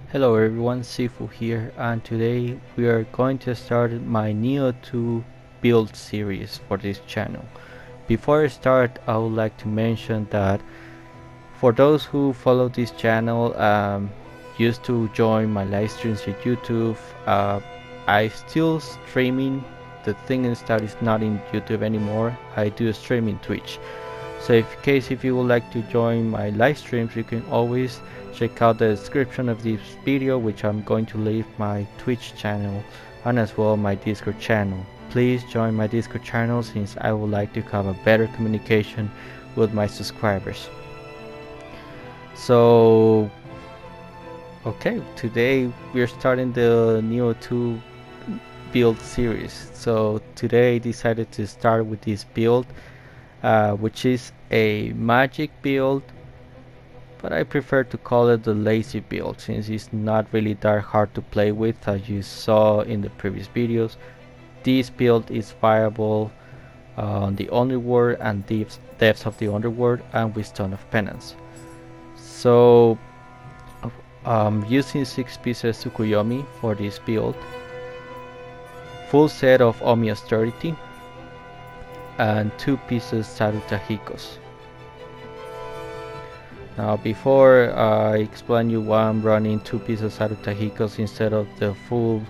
Hello everyone, Cifu here, and today we are going to start my Nioh 2 build series for this channel. Before I start, I would like to mention that for those who follow this channel, used to join my live streams with YouTube, I still streaming. The thing is that it's not in YouTube anymore. I do stream in Twitch. So in case if you would like to join my live streams, you can always check out the description of this video, which I'm going to leave my Twitch channel and as well my Discord channel. Please join my Discord channel since I would like to have a better communication with my subscribers. So okay, today we're starting the Nioh 2 build series. So today I decided to start with this build, which is a magic build, but I prefer to call it the lazy build since it's not really that hard to play with. As you saw in the previous videos, this build is viable on the underworld and depths of the underworld and with Stone of Penance. So using 6 pieces Tsukuyomi for this build, full set of Omi Austerity, and 2 pieces Sarutahikos. Now before I explain you why I'm running 2 pieces Sarutahikos instead of the full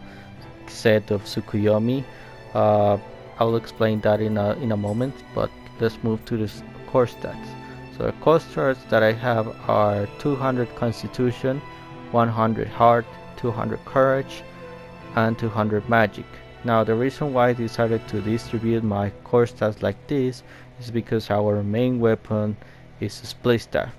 set of Tsukuyomi, I'll explain that in a moment, but let's move to the core stats. So the core stats that I have are 200 Constitution, 100 Heart, 200 Courage, and 200 Magic. Now the reason why I decided to distribute my core stats like this is because our main weapon is Split Staff,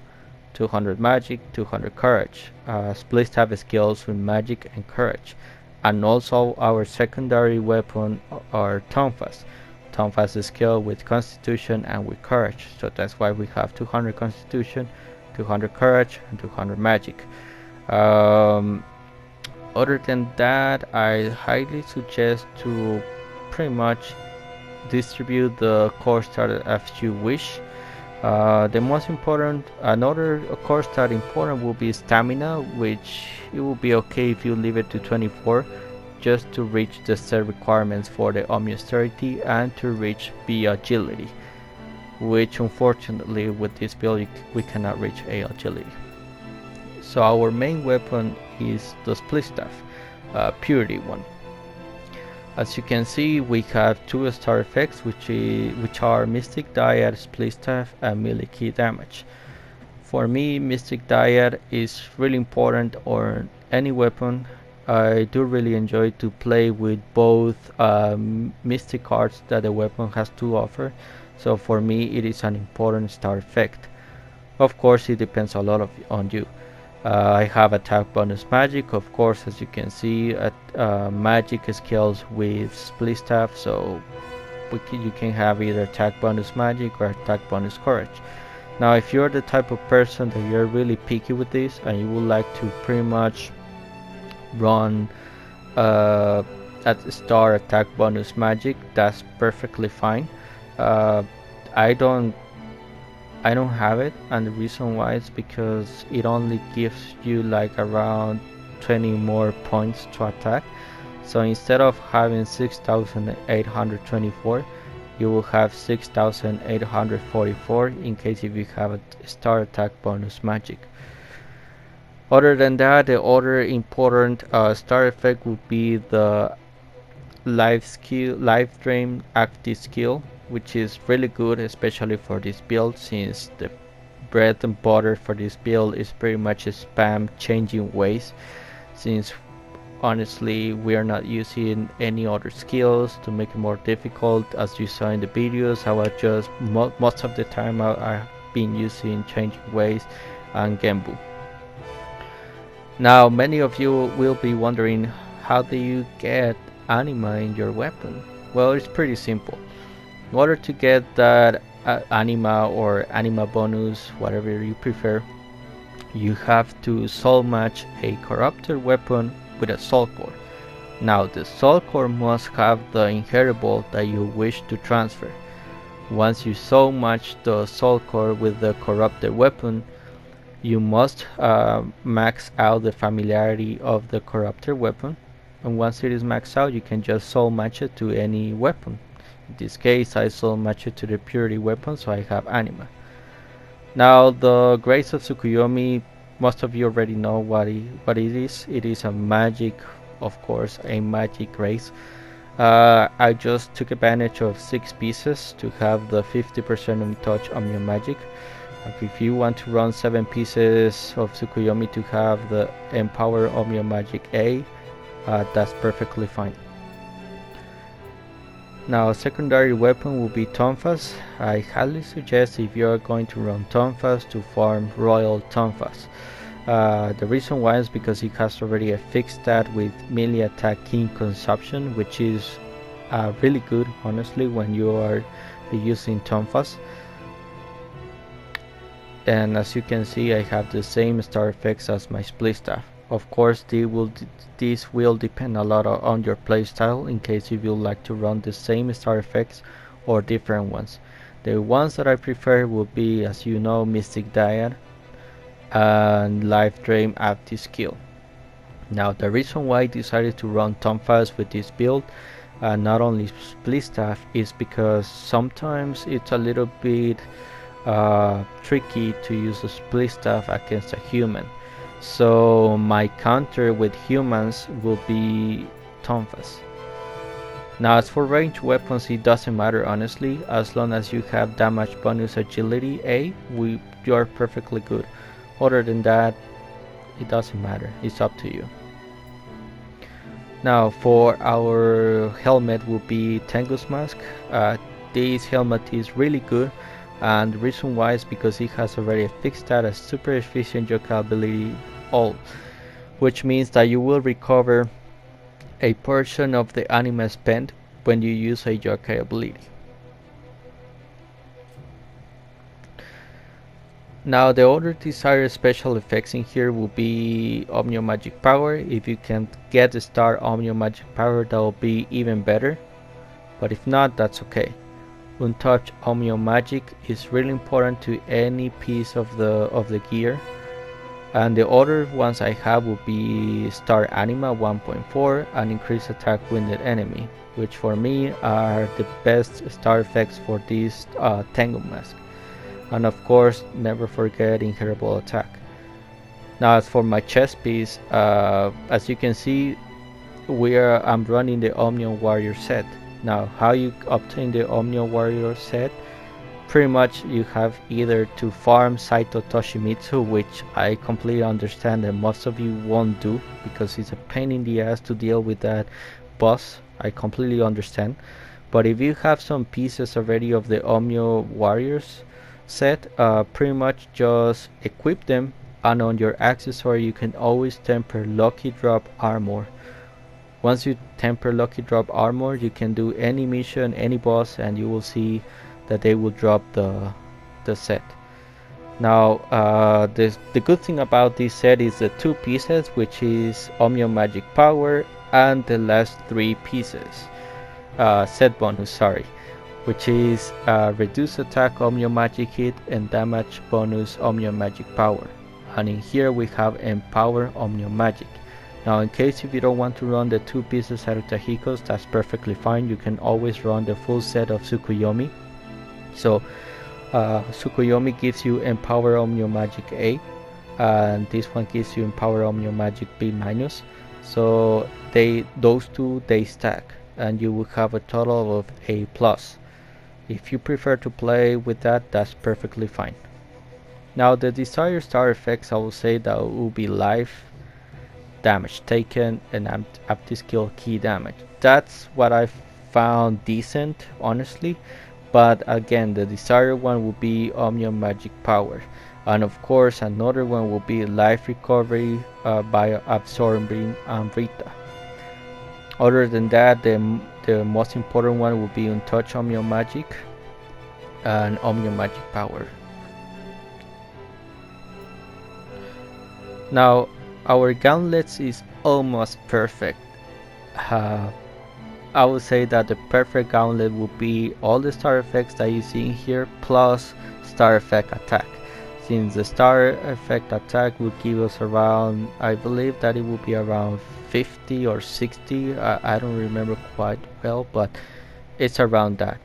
200 Magic, 200 Courage. Split Staff skills with Magic and Courage. And also our secondary weapon are Tonfas. Tonfas skill with Constitution and with Courage. So that's why we have 200 Constitution, 200 Courage, and 200 Magic. Other than that, I highly suggest to pretty much distribute the core stat as you wish. The most important, another core stat important will be stamina, which it will be okay if you leave it to 24 just to reach the set requirements for the Omnyo Austerity and to reach B agility, which unfortunately with this build we cannot reach A agility. So our main weapon is the Split Staff, Purity one. As you can see, we have 2 star effects which are Mystic Dyad, Split Staff, and melee key damage. For me, Mystic Dyad is really important on any weapon. I do really enjoy to play with both mystic cards that the weapon has to offer, so for me it is an important star effect. Of course it depends a lot on you. I have attack bonus magic, of course, as you can see, magic skills with Split Staff, so you can have either attack bonus magic or attack bonus courage. Now if you're the type of person that you're really picky with this and you would like to pretty much run at star attack bonus magic, that's perfectly fine. I don't have it, and the reason why is because it only gives you like around 20 more points to attack. So instead of having 6,824, you will have 6,844 in case if you have a star attack bonus magic. Other than that, the other important star effect would be the life drain active skill, which is really good, especially for this build, since the bread and butter for this build is pretty much a spam changing ways, since honestly we are not using any other skills to make it more difficult. As you saw in the videos, I was just most of the time I've been using changing ways and Genbu. Now many of you will be wondering, how do you get anima in your weapon? Well, it's pretty simple. In order to get that anima or anima bonus, whatever you prefer, you have to soul match a corrupted weapon with a soul core. Now the soul core must have the inheritable that you wish to transfer. Once you soul match the soul core with the corrupted weapon, you must max out the familiarity of the corrupted weapon, and once it is maxed out you can just soul match it to any weapon. In this case I soul match it to the purity weapon, so I have anima. Now the Grace of Tsukuyomi, most of you already know what it is. It is a magic, of course, a magic grace. I just took advantage of 6 pieces to have the 50% on touch Omnyo magic. If you want to run 7 pieces of Tsukuyomi to have the Empower Omnyo Magic A, that's perfectly fine. Now secondary weapon will be Tonfas. I highly suggest if you are going to run Tonfas to farm Royal Tonfas. The reason why is because it has already a fixed stat with melee attack king consumption, which is really good honestly when you are using Tonfas. and as you can see I have the same star effects as my split staff. Of course this will depend a lot on your playstyle, in case if you like to run the same star effects or different ones. The ones that I prefer will be, as you know, Mystic Diad and Life Drain Active Skill. Now the reason why I decided to run Tonfas with this build and not only split staff is because sometimes it's a little bit tricky to use a split staff against a human. So my counter with humans will be Tonfas. Now as for ranged weapons, it doesn't matter honestly, as long as you have damage bonus agility A, you are perfectly good. Other than that, it doesn't matter, it's up to you. Now for our helmet will be Tengu's Mask. This helmet is really good, and the reason why is because it has already a fixed stat as super efficient yokai ability all, which means that you will recover a portion of the anima spent when you use a yokai ability. Now the other desired special effects in here will be Omnyo Magic Power. If you can get the star Omnyo Magic Power, that will be even better, but if not, that's okay. Untouched Omnyo Magic is really important to any piece of the gear. And the other ones I have will be Star Anima 1.4 and Increased Attack Wounded Enemy, which for me are the best star effects for this Tengu Mask. And of course, never forget Inheritable Attack. Now as for my chest piece, as you can see, I'm running the Omnyo Warrior set. Now how you obtain the Omnyo Warrior set? Pretty much you have either to farm Saito Toshimitsu, which I completely understand that most of you won't do because it's a pain in the ass to deal with that boss. I completely understand. But if you have some pieces already of the Omnyo Warriors set, pretty much just equip them, and on your accessory you can always temper Lucky Drop Armor. Once you temper Lucky Drop Armor, you can do any mission, any boss, and you will see that they will drop the set. Now the good thing about this set is the two pieces, which is Omnyo Magic Power, and the last three pieces, set bonus, sorry, which is reduce attack Omnyo Magic hit and damage bonus Omnyo Magic Power. And in here we have Empower Omnyo Magic. Now in case if you don't want to run the two pieces Harutahikos, that's perfectly fine. You can always run the full set of Tsukuyomi. So Tsukuyomi gives you Empower Omnyo Magic A, and this one gives you Empower Omnyo Magic B minus. So those two they stack, and you will have a total of A plus. If you prefer to play with that, that's perfectly fine. Now the desired star effects, I will say that will be life, damage taken, and empty skill key damage. That's what I found decent, honestly. But again, the desired one will be Omnyo Magic Power, and of course another one will be life recovery by absorbing Amrita. Other than that, the most important one will be Untouched Omnyo Magic and Omnyo Magic Power. Now our gauntlets is almost perfect. I would say that the perfect gauntlet would be all the star effects that you see in here plus star effect attack. Since the star effect attack would give us around, I believe that it would be around 50 or 60, I don't remember quite well, but it's around that.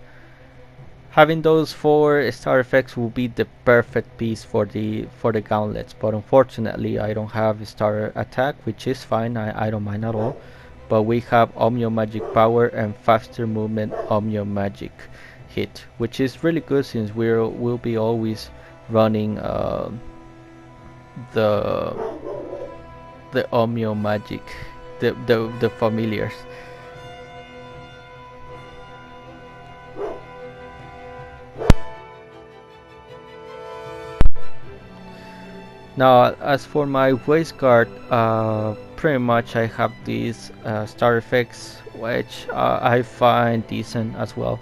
Having those 4 star effects will be the perfect piece for the gauntlets, but unfortunately I don't have star attack, which is fine, I don't mind at all. But we have Omnyo Magic Power and faster movement Omnyo Magic hit, which is really good since we'll be always running the Omnyo Magic, the familiars. Now as for my waist guard, pretty much I have these star effects, which I find decent as well.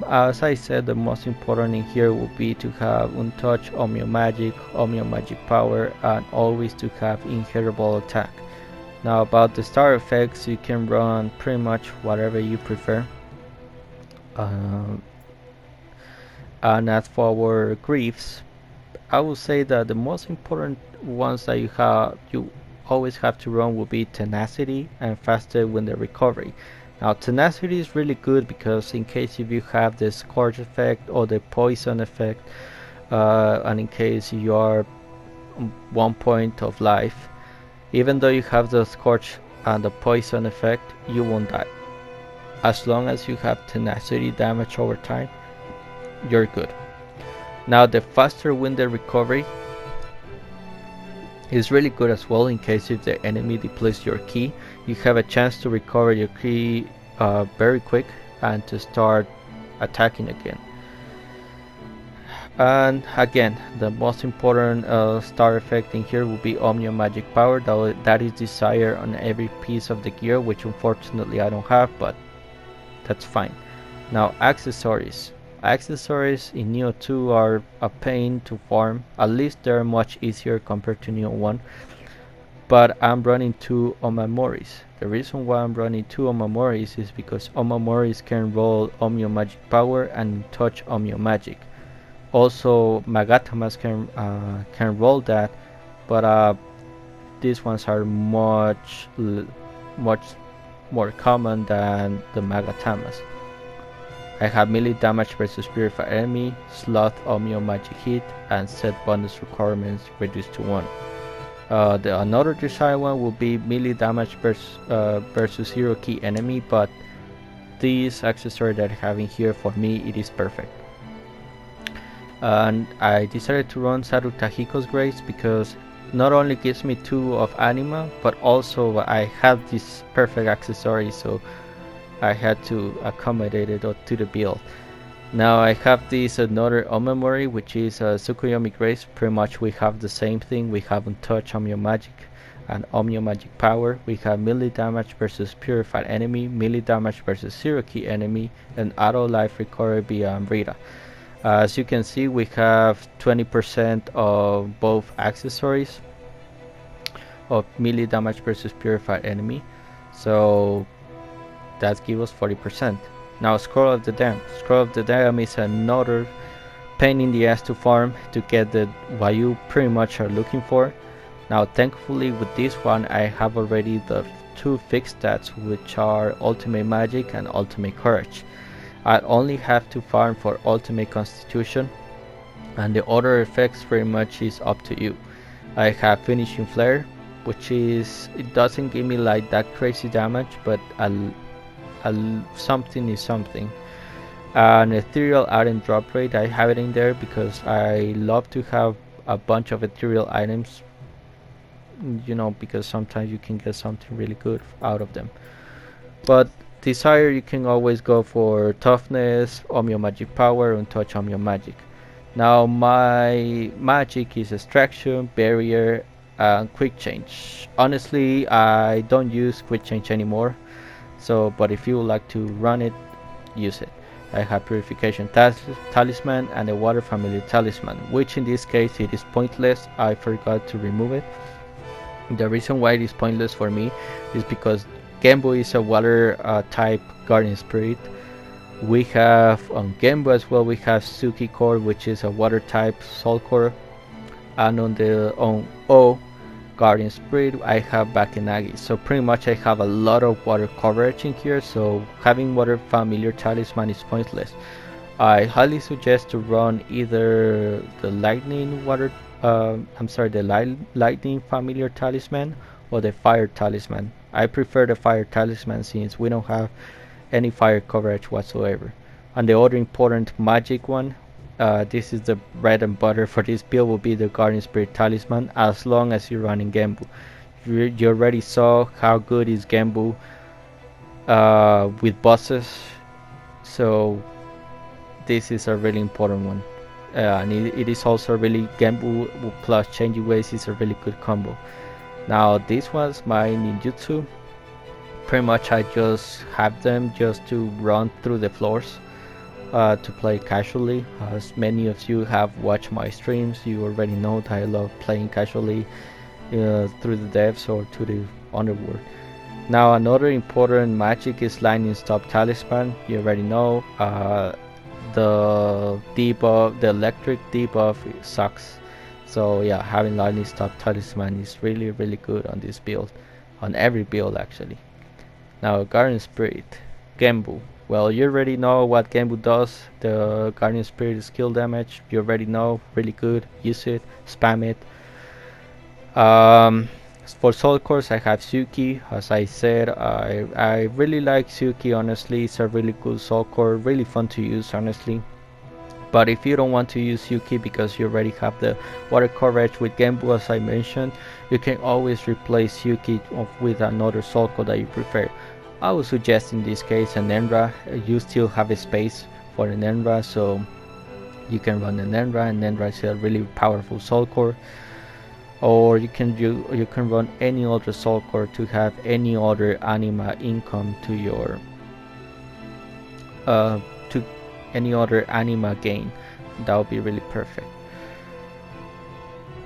As I said, the most important in here will be to have untouched Omnyo Magic power, and always to have inheritable attack. Now about the star effects, you can run pretty much whatever you prefer. Um, and as for our griefs, I would say that the most important ones that you always have to run will be tenacity and faster window recovery. Now tenacity is really good because in case if you have the scorch effect or the poison effect, and in case you are 1 point of life, even though you have the scorch and the poison effect, you won't die. As long as you have tenacity damage over time, you're good. Now the faster window recovery is really good as well. In case if the enemy depletes your ki, you have a chance to recover your ki very quick and to start attacking again. And again, the most important star effect in here will be Omnyo Magic power. That is desired on every piece of the gear, which unfortunately I don't have, but that's fine. Now accessories. Accessories in Nioh 2 are a pain to farm. At least they're much easier compared to Nioh 1. But I'm running 2 Omamoris. The reason why I'm running 2 Omamoris is because Omamoris can roll Omnyo Magic power and touch Omnyo Magic. Also Magatamas can roll that, but these ones are much more common than the Magatamas. I have melee damage versus purified enemy, slot Omnyo Magic hit, and set bonus requirements reduced to 1. Another desired one will be melee damage versus 0 ki enemy, but this accessory that I have in here, for me it is perfect. And I decided to run Saru Tahiko's Grace because not only gives me 2 of anima, but also I have this perfect accessory, so I had to accommodate it to the build. Now I have this another Omamori, which is Tsukuyomi Grace. Pretty much we have the same thing. We have Untouched Omnyo Magic and Omnyo Magic power. We have melee damage versus purified enemy, melee damage versus 0 ki enemy, and auto life recovery via Amrita. As you can see, we have 20% of both accessories of melee damage versus purified enemy, so that gives us 40%. Now Scroll of the Dam. Scroll of the Dam is another pain in the ass to farm to get what you pretty much are looking for. Now thankfully with this one I have already the 2 fixed stats, which are Ultimate Magic and Ultimate Courage. I only have to farm for Ultimate Constitution, and the other effects pretty much is up to you. I have Finishing Flare, which it doesn't give me like that crazy damage, but something is something. An Ethereal Item drop rate, I have it in there because I love to have a bunch of ethereal items, because sometimes you can get something really good out of them. But Desire, you can always go for Toughness, Omnyo Magic power, and Touch Omnyo Magic. Now my magic is Extraction, Barrier, and Quick Change. Honestly, I don't use Quick Change anymore, but if you would like to run it, use it. I have Purification Talisman and a Water Family Talisman, which in this case it is pointless. I forgot to remove it. The reason why it is pointless for me is because Genbu is a water type Guardian Spirit. We have on Genbu as well, we have Suki Core, which is a water type Soul Core, and on O Guardian Spirit I have Bakenagi. So pretty much I have a lot of water coverage in here, so having Water Familiar Talisman is pointless. I highly suggest to run either the Lightning Lightning Familiar Talisman or the Fire Talisman. I prefer the Fire Talisman since we don't have any fire coverage whatsoever. And the other important magic one, this is the bread and butter for this build, will be the Guardian Spirit Talisman, as long as you're running Genbu. You already saw how good is Genbu with bosses, so this is a really important one. And it is also really Genbu plus Changing Ways is a really good combo. Now this was my ninjutsu. Pretty much I just have them just to run through the floors. to play casually. As many of you have watched my streams, you already know that I love playing casually through the devs or to the underworld. Now another important magic is lightning stop talisman. You already know the debuff, the electric debuff sucks. So yeah, having lightning stop talisman is really good on this build, on every build actually. Now Guardian Spirit, Genbu. Well, you already know what Genbu does. The Guardian Spirit is skill damage. You already know, really good. Use it, spam it. For soul cores, I have Suki. As I said, I really like Suki. Honestly, it's a really good soul core, really fun to use. Honestly, but if you don't want to use Suki because you already have the water coverage with Genbu, as I mentioned, you can always replace Suki with another soul core that you prefer. I would suggest in this case an Enra. You still have a space for an Enra, so you can run an Enra, and Enra is a really powerful soul core. Or you can run any other soul core to have any other anima income to your to any other anima gain. That would be really perfect.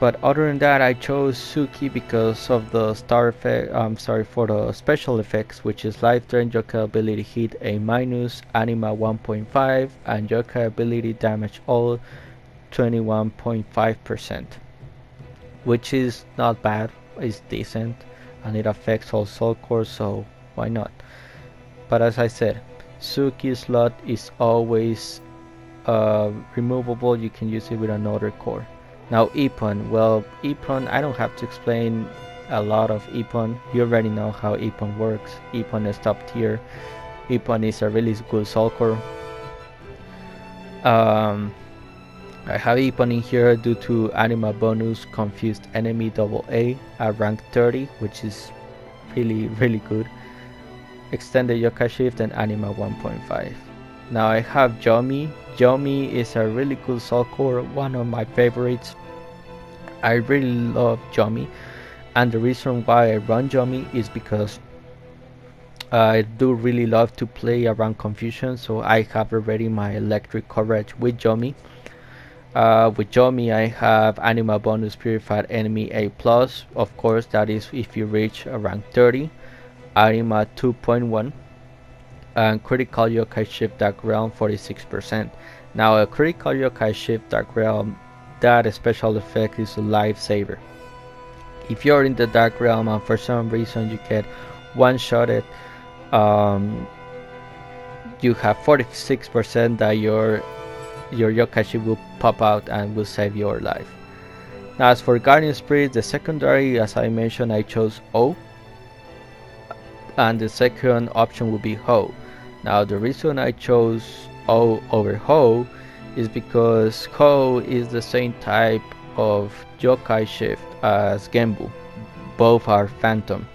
But other than that, I chose Suki because of the star effect. I'm sorry, for the special effects, which is life drain, yokai ability hit A minus, anima 1.5, and yokai ability damage all 21.5%, which is not bad. It's decent, and it affects all soul cores, so why not? But as I said, Suki slot is always removable. You can use it with another core. Now Ippon, well, Ippon, I don't have to explain a lot of Ippon. You already know how Ippon works. Ippon is top tier. Ippon is a really good soul core. I have Ippon in here due to anima bonus confused enemy AA at rank 30, which is really good. Extended yokai shift and anima 1.5. Now I have Yomi. Yomi is a really cool soul core, one of my favorites. I really love Yomi, and the reason why I run Yomi is because I do really love to play around confusion, so I have already my electric coverage with Yomi. With Yomi I have anima bonus purified enemy A+, of course that is if you reach rank 30, anima 2.1, and critical yokai shift dark realm 46%. Now a critical yokai shift dark realm, that special effect is a lifesaver. If you're in the dark realm and for some reason you get one-shotted, you have 46% that your yokai shift will pop out and will save your life. Now as for Guardian Spirit, the secondary, as I mentioned, I chose O, and the second option will be Ho. Now the reason I chose O over Ho is because Ho is the same type of yokai shift as Genbu. Both are phantom,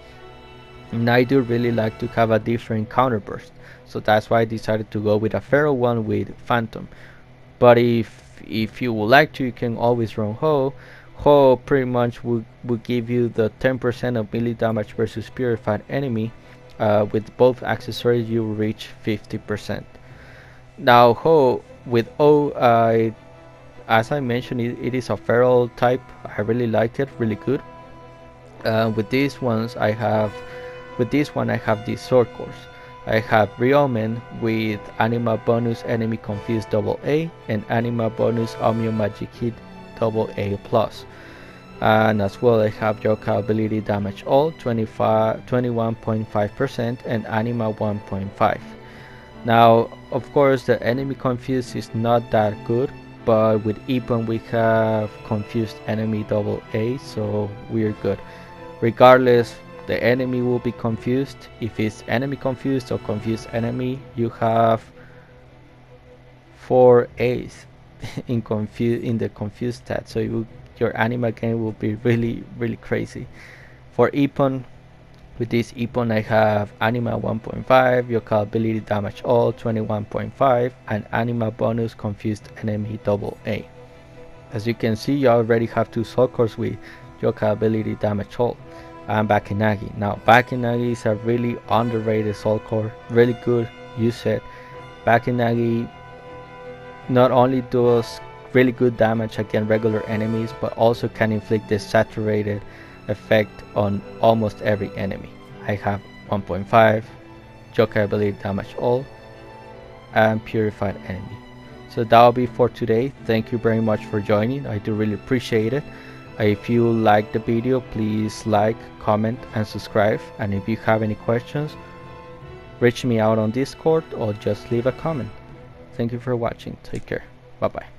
and I do really like to have a different counterburst, so that's why I decided to go with a feral one with phantom. But if you would like to, you can always run Ho. Ho pretty much will give you the 10% of melee damage versus purified enemy. With both accessories you will reach 50%. Now Ho with O, as I mentioned, it is a feral type. I really like it, really good. With these ones I have these sword cores. I have Ryomen with anima bonus enemy confused AA and anima bonus Omnyo magic hit AA+. And as well I have yokai ability damage all 21.5% and anima 1.5. Now of course the enemy confused is not that good, but with Ippon we have confused enemy AA, so we're good. Regardless, the enemy will be confused. If it's enemy confused or confused enemy, you have 4 A's in the confused stat, so your anima gain will be really crazy. For Ippon, with this Ippon I have anima 1.5, yokai ability damage all 21.5, and anima bonus confused enemy AA. As you can see, you already have 2 soul cores with yokai ability damage all. And Bakenagi. Now Bakenagi is a really underrated soul core, really good. Use it. Bakenagi not only does really good damage against regular enemies, but also can inflict this saturated effect on almost every enemy. I have 1.5, Joker ability damage all, and purified enemy. So that'll be for today. Thank you very much for joining. I do really appreciate it. If you like the video, please like, comment, and subscribe. And if you have any questions, reach me out on Discord or just leave a comment. Thank you for watching. Take care. Bye bye.